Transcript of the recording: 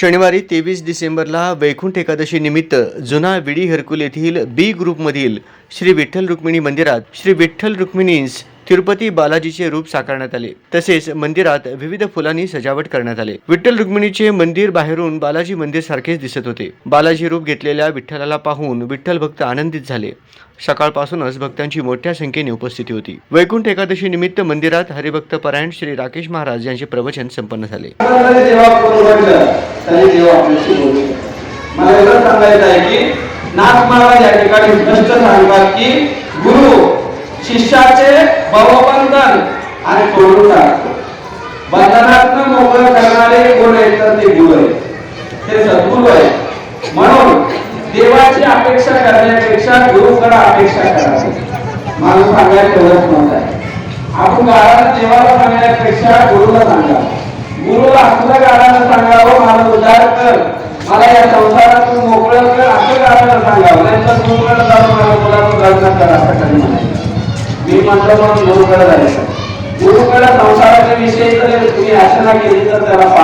शनिवारी 23 डिसेंबरला वैकुंठ एकादशी निमित्त जुना विडी हरकुल येथील बी ग्रुपमधील श्री विठ्ठल रुक्मिणी मंदिरात श्री विठ्ठल रुक्मिणींस तिरुपती बालाजीचे रूप साकारण्यात आले। तसेच मंदिरात विविध फुलांनी सजावट करण्यात आले। विठ्ठल रुक्मिणीचे मंदिर बाहेरून बालाजी मंदिर सारखेच दिसत होते। बालाजी रूप घेतलेल्या विठ्ठलाला पाहून विठ्ठल भक्त आनंदित झाले। सकाळपासूनच भक्तांची मोठ्या संख्येने उपस्थिती होती। वैकुंठ एकादशी निमित्त मंदिरात हरिभक्त परायण श्री राकेश महाराज यांचे प्रवचन संपन्न झाले। शिष्याचे भावबंधन आणि तोडून टाकतो। बंधनातून मोकळं करणारे गुण आहेत तर ते गुरु आहेत, ते सद्गुरू आहेत। म्हणून देवाची अपेक्षा करण्यापेक्षा गुरुकडे अपेक्षा करावी। मला सांगायला एवढंच मत आहे, आपण गाळाला देवाला सांगण्यापेक्षा गुरुला सांगावं। गुरुला आपल्या गाळाला सांगावं, मला उद्धार कर, मला या संसारातून मोकळं कर असं गाळाला सांगावं। नंतर गुरुकडे जाऊन मला मुलाचं लग्न कर असं कधी म्हणायचं। मी म्हटलं म्हणून गुरुकडे जायचं। गुरुकडे संसाराच्या विषयी जर तुम्ही आचरणा केली तर त्याला